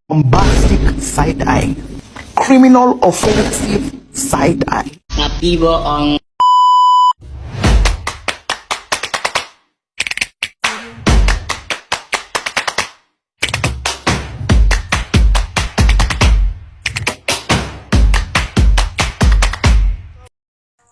Bombastic side-eye, criminal offensive side-eye. Napibo ang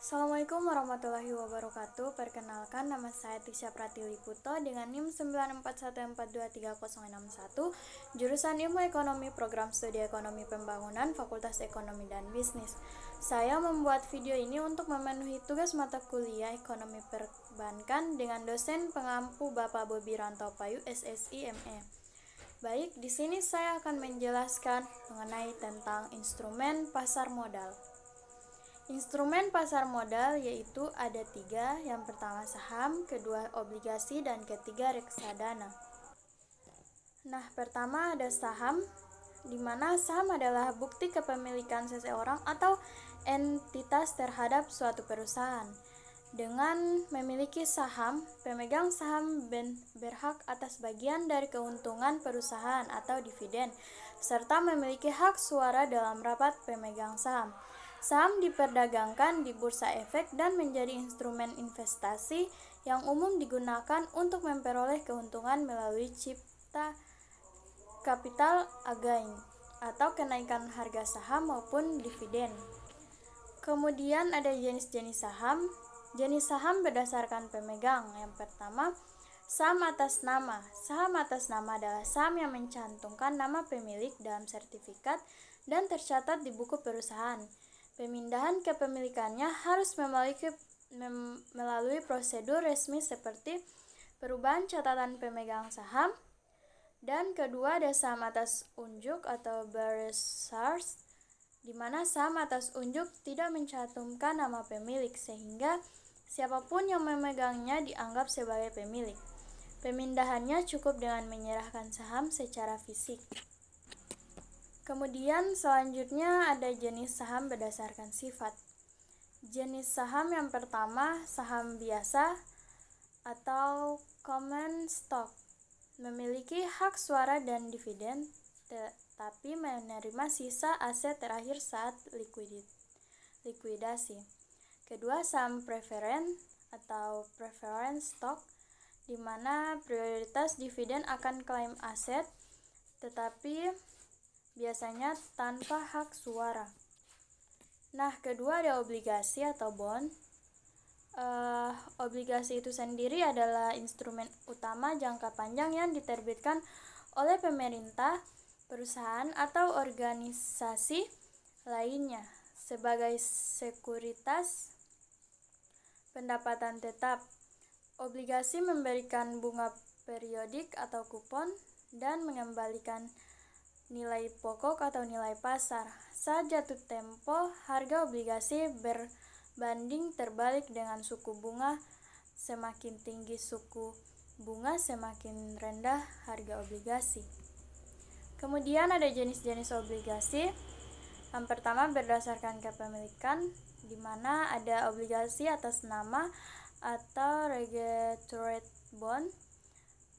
Assalamualaikum warahmatullahi wabarakatuh. Perkenalkan, nama saya Tisha Pratili Puto dengan NIM 941423061, jurusan Ilmu Ekonomi, Program Studi Ekonomi Pembangunan, Fakultas Ekonomi dan Bisnis. Saya membuat video ini untuk memenuhi tugas mata kuliah Ekonomi Perbankan dengan dosen pengampu Bapak Bobi Rantopayu, SSI ME. Baik, di sini saya akan menjelaskan mengenai tentang instrumen pasar modal. Instrumen pasar modal yaitu ada 3, yang pertama saham, kedua obligasi, dan ketiga reksadana. Nah, pertama ada saham, di mana saham adalah bukti kepemilikan seseorang atau entitas terhadap suatu perusahaan. Dengan memiliki saham, pemegang saham berhak atas bagian dari keuntungan perusahaan atau dividen, serta memiliki hak suara dalam rapat pemegang saham. Saham diperdagangkan di bursa efek dan menjadi instrumen investasi yang umum digunakan untuk memperoleh keuntungan melalui cipta capital gain atau kenaikan harga saham maupun dividen. Kemudian ada jenis-jenis saham. Jenis saham berdasarkan pemegang. Yang pertama, saham atas nama. Saham atas nama adalah saham yang mencantumkan nama pemilik dalam sertifikat dan tercatat di buku perusahaan. Pemindahan kepemilikannya harus melalui prosedur resmi seperti perubahan catatan pemegang saham. Dan kedua ada saham atas unjuk atau bearer shares, di mana saham atas unjuk tidak mencantumkan nama pemilik sehingga siapapun yang memegangnya dianggap sebagai pemilik. Pemindahannya cukup dengan menyerahkan saham secara fisik. Kemudian selanjutnya ada jenis saham berdasarkan sifat. Jenis saham yang pertama, saham biasa atau common stock, memiliki hak suara dan dividen, tetapi menerima sisa aset terakhir saat likuidasi. Kedua, saham preferen atau preference stock, di mana prioritas dividen akan klaim aset, tetapi biasanya tanpa hak suara. Nah, kedua ada obligasi atau bond. Obligasi itu sendiri adalah instrumen utama jangka panjang yang diterbitkan oleh pemerintah, perusahaan, atau organisasi lainnya sebagai sekuritas pendapatan tetap. Obligasi memberikan bunga periodik atau kupon dan mengembalikan nilai pokok atau nilai pasar. Saat jatuh tempo, harga obligasi berbanding terbalik dengan suku bunga. Semakin tinggi suku bunga, semakin rendah harga obligasi. Kemudian ada jenis-jenis obligasi. Yang pertama berdasarkan kepemilikan, di mana ada obligasi atas nama atau registered bond.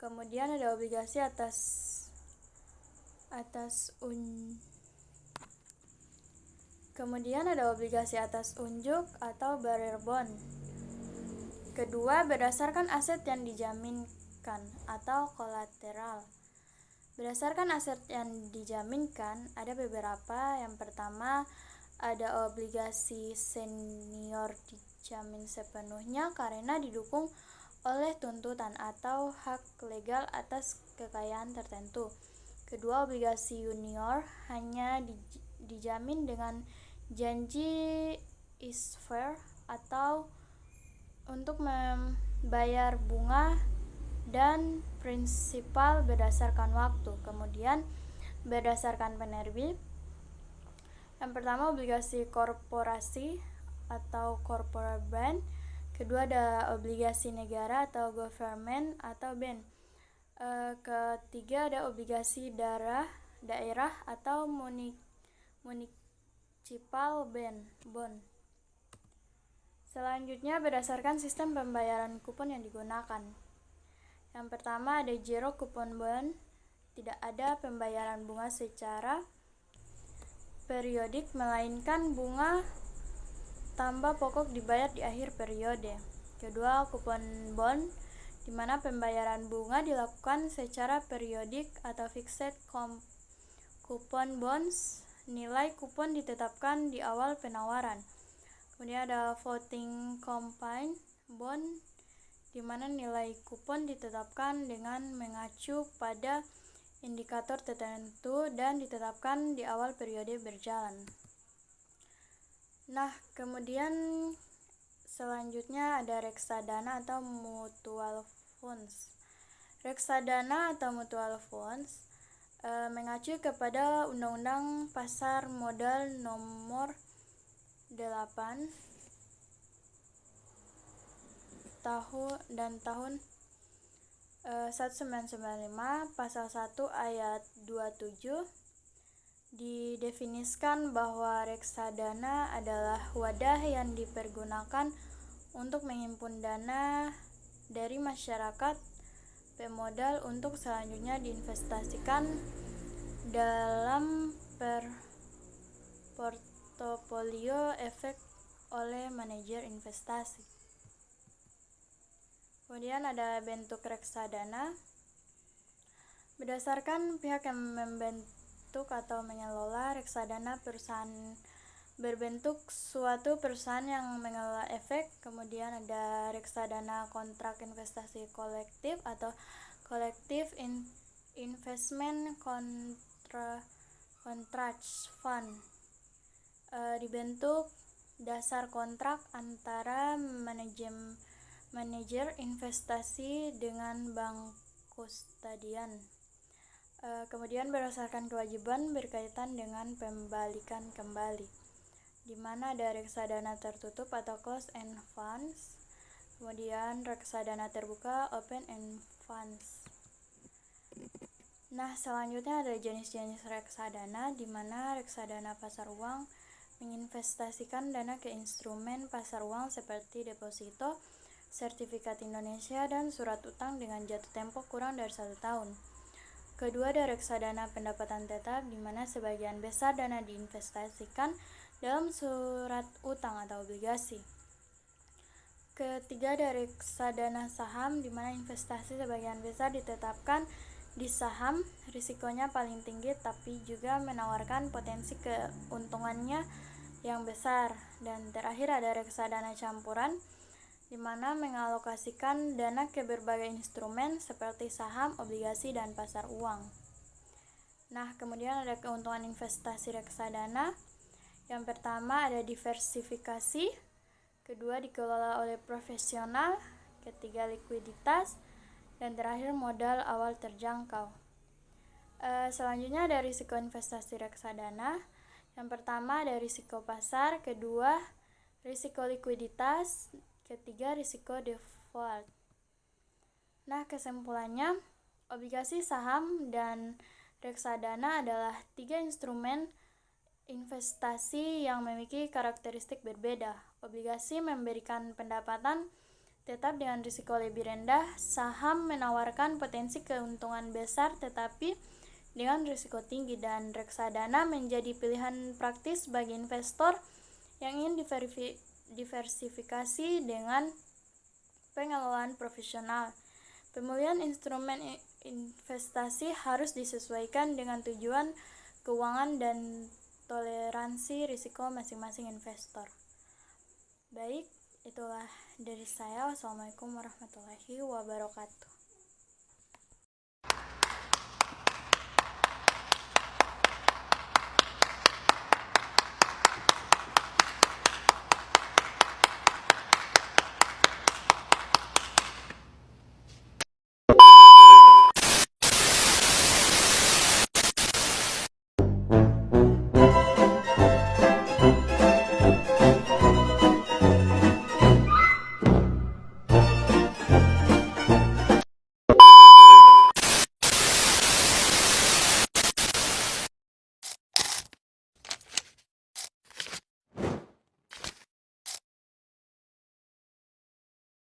Kemudian ada obligasi Kemudian ada obligasi atas unjuk atau bearer bond. Kedua, berdasarkan aset yang dijaminkan atau kolateral. Berdasarkan aset yang dijaminkan ada beberapa. Yang pertama, ada obligasi senior dijamin sepenuhnya karena didukung oleh tuntutan atau hak legal atas kekayaan tertentu. Kedua, obligasi junior hanya dijamin dengan janji is fair atau untuk membayar bunga dan prinsipal berdasarkan waktu. Kemudian berdasarkan penerbit. Yang pertama obligasi korporasi atau corporate bond. Kedua ada obligasi negara atau government atau bond. Ketiga ada obligasi daerah atau municipal bond. Selanjutnya berdasarkan sistem pembayaran kupon yang digunakan. Yang pertama ada zero coupon bond, tidak ada pembayaran bunga secara periodik melainkan bunga tambah pokok dibayar di akhir periode. Kedua, coupon bond, di mana pembayaran bunga dilakukan secara periodik atau fixed coupon bonds, nilai kupon ditetapkan di awal penawaran. Kemudian ada floating coupon bond, di mana nilai kupon ditetapkan dengan mengacu pada indikator tertentu dan ditetapkan di awal periode berjalan. Nah, kemudian selanjutnya ada reksadana atau mutual funds. Reksadana atau mutual funds mengacu kepada Undang-Undang Pasar Modal Nomor 8 tahun 1995 pasal 1 ayat 27 didefinisikan bahwa reksadana adalah wadah yang dipergunakan untuk menghimpun dana dari masyarakat pemodal untuk selanjutnya diinvestasikan dalam portofolio efek oleh manajer investasi. Kemudian ada bentuk reksadana. Berdasarkan pihak yang membentuk atau mengelola reksadana, perusahaan berbentuk suatu perusahaan yang mengelola efek. Kemudian ada reksadana kontrak investasi kolektif atau collective investment contract fund, dibentuk dasar kontrak antara manajer investasi dengan bank kustodian. Kemudian berdasarkan kewajiban berkaitan dengan pembalikan kembali, di mana ada reksadana tertutup atau closed end funds, kemudian reksadana terbuka open end funds. Nah, selanjutnya ada jenis-jenis reksadana, di mana reksadana pasar uang menginvestasikan dana ke instrumen pasar uang seperti deposito, sertifikat Indonesia, dan surat utang dengan jatuh tempo kurang dari 1 tahun. Kedua, ada reksadana pendapatan tetap, di mana sebagian besar dana diinvestasikan dalam surat utang atau obligasi. Ketiga, ada reksadana saham, di mana investasi sebagian besar ditetapkan di saham, risikonya paling tinggi tapi juga menawarkan potensi keuntungannya yang besar. Dan terakhir ada reksadana campuran, di mana mengalokasikan dana ke berbagai instrumen seperti saham, obligasi, dan pasar uang. Nah, kemudian ada keuntungan investasi reksadana. Yang pertama ada diversifikasi, kedua dikelola oleh profesional, ketiga likuiditas, dan terakhir modal awal terjangkau. Selanjutnya ada risiko investasi reksadana. Yang pertama ada risiko pasar, kedua risiko likuiditas, ketiga risiko default. Nah, kesimpulannya, obligasi, saham, dan reksadana adalah 3 instrumen investasi yang memiliki karakteristik berbeda. Obligasi memberikan pendapatan tetap dengan risiko lebih rendah, saham menawarkan potensi keuntungan besar tetapi dengan risiko tinggi, dan reksadana menjadi pilihan praktis bagi investor yang ingin diversifikasi dengan pengelolaan profesional. Pemilihan instrumen investasi harus disesuaikan dengan tujuan keuangan dan toleransi risiko masing-masing investor. Baik, itulah dari saya. Wassalamualaikum warahmatullahi wabarakatuh.